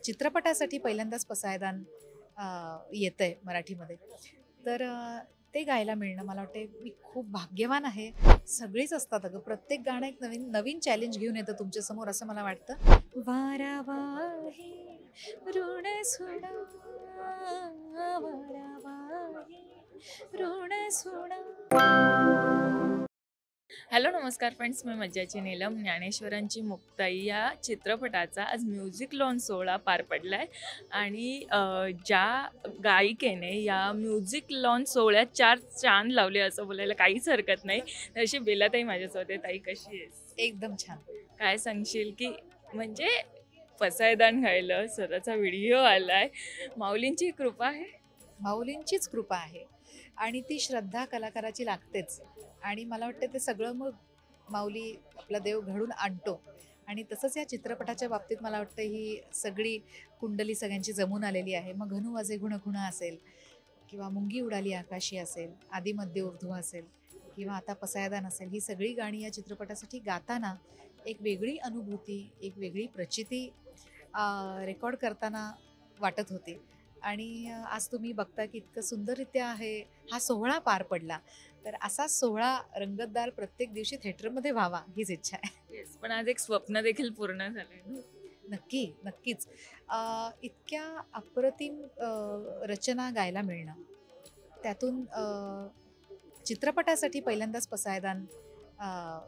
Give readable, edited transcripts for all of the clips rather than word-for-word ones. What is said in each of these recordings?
चित्रपटासाठी पहिल्यांदाच पसायदान येतंय मराठीमध्ये. तर ते गायला मिळणं मला वाटते मी खूप भाग्यवान आहे. सगळीच असतात अगं. प्रत्येक गाणं एक नवीन नवीन चॅलेंज घेऊन येतं तुमच्यासमोर असं मला वाटतं. वारावा हे ऋण सोडा, वारावा हे ऋण सोडा. हॅलो नमस्कार फ्रेंड्स, मी मज्जाची नीलम. ज्ञानेश्वरांची मुक्ताई या चित्रपटाचा आज म्युझिक लॉन्च सोहळा पार पडला आहे आणि ज्या गायिकेने या म्युझिक लॉन्च सोहळ्यात 4 चांद लावले असं बोलायला काहीच हरकत नाही. तशी बेलाताई माझ्यासोबत आहे. ताई कशी आहेस? एकदम छान. काय सांगशील की म्हणजे पसायदान घ्यायला स्वतःचा व्हिडिओ आलाय, माऊलींची कृपा आहे? माऊलींचीच कृपा आहे आणि ती श्रद्धा कलाकाराची लागतेच. आणि मला वाटतं ते सगळं मग माऊली आपला देव घडून आणतो. आणि तसंच या चित्रपटाच्या बाबतीत मला वाटतं ही सगळी कुंडली सगळ्यांची जमून आलेली आहे. मग घनु वाजे गुण गुण असेल किंवा मुंगी उडाली आकाशी असेल, आदी मध्य ऊर्ध्व असेल किंवा आता पसायदान असेल, ही सगळी गाणी या चित्रपटासाठी गाताना एक वेगळी अनुभूती, एक वेगळी प्रचिती रेकॉर्ड करताना वाटत होती. आणि आज तुम्ही बघता की इतकं सुंदररित्या आहे हा सोहळा पार पडला. तर असा सोहळा रंगतदार प्रत्येक दिवशी थिएटरमध्ये व्हावा हीच इच्छा आहे. येस, पण आज एक स्वप्न देखील पूर्ण झालंय. नक्की, नक्कीच. इतक्या अप्रतिम रचना गायला मिळणं, त्यातून चित्रपटासाठी पहिल्यांदाच पसायदान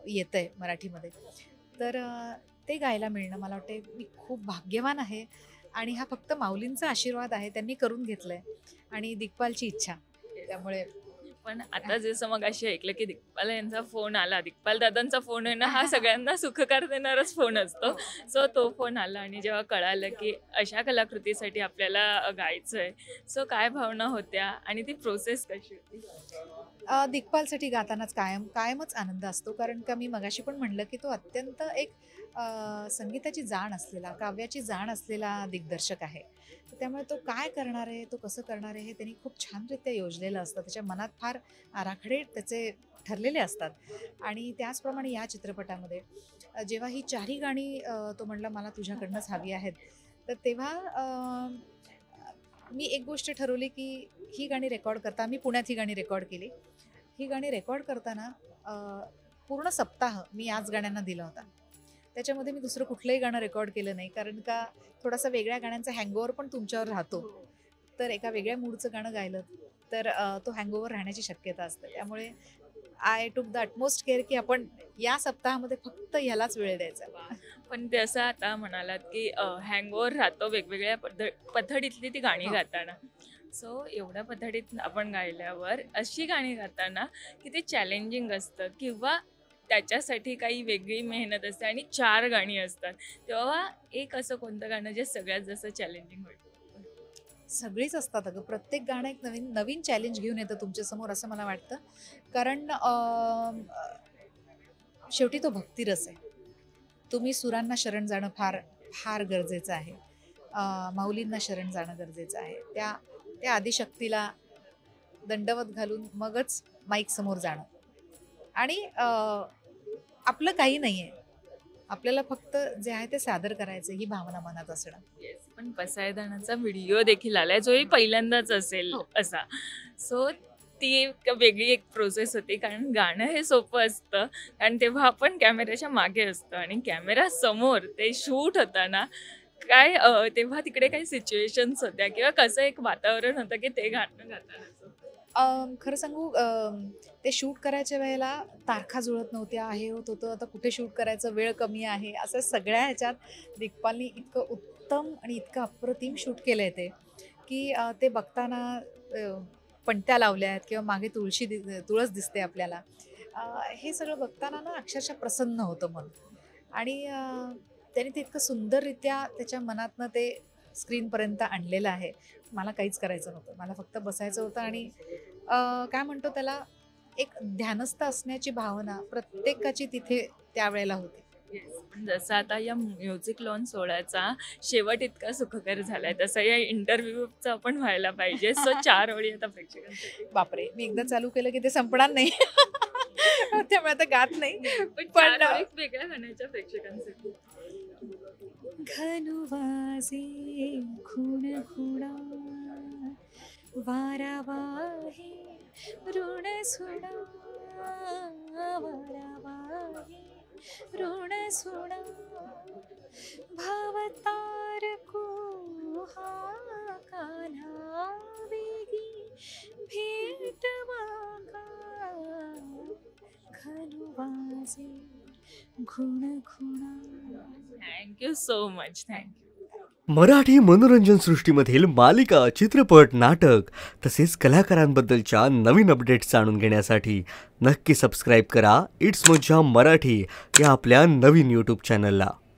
येतंय मराठीमध्ये. तर ते गायला मिळणं मला वाटते मी खूप भाग्यवान आहे. आणि हा फक्त माऊलींचा आशीर्वाद आहे, त्यांनी करून घेतलंय आणि दिग्पालची इच्छा. त्यामुळे पण आता जसं मग अशी ऐकलं की दिग्पाल यांचा फोन आला, दिग्पाल दादांचा फोन आहे ना, हा सगळ्यांना सुखकार देणारच फोन असतो. सो तो फोन आला आणि जेव्हा कळालं की अशा कलाकृतीसाठी आपल्याला गायचंय, सो काय भावना होत्या आणि ती प्रोसेस कशी होती? दिग्पालसाठी गातानाच कायमच आनंद असतो. कारण का मी मगाशी पण म्हणलं की तो अत्यंत एक संगीताची जाण असलेला, काव्याची जाण असलेला दिग्दर्शक आहे. तर त्यामुळे तो काय करणार आहे, तो कसं करणार आहे हे त्यांनी खूप छानरित्या योजलेलं असतं. त्याच्या मनात फार आराखडे त्याचे ठरलेले असतात. आणि त्याचप्रमाणे या चित्रपटामध्ये जेव्हा ही 4ही गाणी तो म्हणला मला तुझ्याकडनंच हवी आहेत, तर तेव्हा मी एक गोष्ट ठरवली की ही गाणी रेकॉर्ड करता, मी पुण्यात ही गाणी रेकॉर्ड केली. ही गाणी रेकॉर्ड करताना पूर्ण सप्ताह मी याच गाण्यांना दिला होता. त्याच्यामध्ये मी दुसरं कुठलंही गाणं रेकॉर्ड केलं नाही. कारण का थोडासा वेगळ्या गाण्यांचा हँगओव्हर पण तुमच्यावर राहतो. तर एका वेगळ्या मूडचं गाणं गायलं तर तो हँगओव्हर राहण्याची शक्यता असते. त्यामुळे I took the utmost care की आपण या सप्ताहामध्ये फक्त ह्यालाच वेळ द्यायचा. पण ते असं आता म्हणालात की हँगओव्हर राहतो वेगवेगळ्या पद्धतीतली ती गाणी गाताना. सो एवढ्या पद्धतीत आपण गायल्यावर अशी गाणी गाताना किती चॅलेंजिंग असतं किंवा त्याच्यासाठी काही वेगळी मेहनत असते आणि 4 गाणी असतात, तेव्हा एक असं कोणतं गाणं जे सगळ्यात जास्त चॅलेंजिंग होईल? सगळीच असतात अगं. प्रत्येक गाणं एक नवीन नवीन चॅलेंज घेऊन येतं तुमच्यासमोर असं मला वाटतं. कारण शेवटी तो भक्तिरस आहे. तुम्ही सुरांना शरण जाणं फार फार गरजेचं आहे. माऊलींना शरण जाणं गरजेचं आहे. त्या त्या आदिशक्तीला दंडवत घालून मगच माईक समोर जाणं. आणि आपलं काही नाही आहे. आपल्याला फक्त जे आहे ते सादर करायचं ही भावना मनात असणं. येस, पण पसायदानाचा व्हिडिओ देखील आलाय, जोही पहिल्यांदाच असेल असा. सो ती एक वेगळी एक प्रोसेस होती, कारण गाणं हे सोपं असतं आणि तेव्हा आपण कॅमेऱ्याच्या मागे असतो आणि कॅमेरा समोर ते शूट होताना काय तेव्हा तिकडे काही सिच्युएशन्स होत्या किंवा कसं एक वातावरण होतं की ते गाणं गाताना? खरं सांगू ते शूट करायच्या वेळेला तारखा जुळत नव्हत्या, हे होत होतं, आता कुठे शूट करायचं, वेळ कमी आहे, असं सगळ्या ह्याच्यात दिग्पालनी इतकं उत्तम आणि इतकं अप्रतिम शूट केलं आहे ते की ते बघताना पणत्या लावल्या आहेत किंवा मागे तुळस दिसते आपल्याला. हे सगळं बघताना ना अक्षरशः प्रसन्न होतं मन. आणि त्याने ते इतकं सुंदररित्या त्याच्या मनातनं ते स्क्रीनपर्यंत आणलेलं आहे. मला काहीच करायचं नव्हतं. मला फक्त बसायचं होतं आणि काय म्हणतो त्याला, एक ध्यानस्थ असण्याची भावना प्रत्येकाची तिथे त्यावेळेला होती. जसं आता या म्युझिक लॉन्च सोहळ्याचा शेवट इतका सुखकर झालाय, तसं या इंटरव्ह्यूचा पण व्हायला पाहिजे. सो 4 ओळी आता प्रेक्षकांसाठी. बापरे, मी एकदा चालू केलं की ते संपणार नाही. त्यामुळे आता गात नाही. पण पण 4 ओळी वेगळ्या गाण्याच्या प्रेक्षकांसाठी. घनुवाजे खुण खुणा वारा वाहे ऋण सुणा वारा वाहे ऋण सुणा भवतारको हा कान्हा वेगी भेटवा घनुवाजे खुण खुणा. Thank you so much. Thank you. Marathi मनोरंजन सृष्टीमधील मालिका, चित्रपट, नाटक तसेच कलाकारांबद्दलच्या नवीन अपडेट्स जाणून घेण्यासाठी नक्की सबस्क्राईब करा इट्स मज्जा मराठी या आपल्या नवीन यूट्यूब चॅनलला.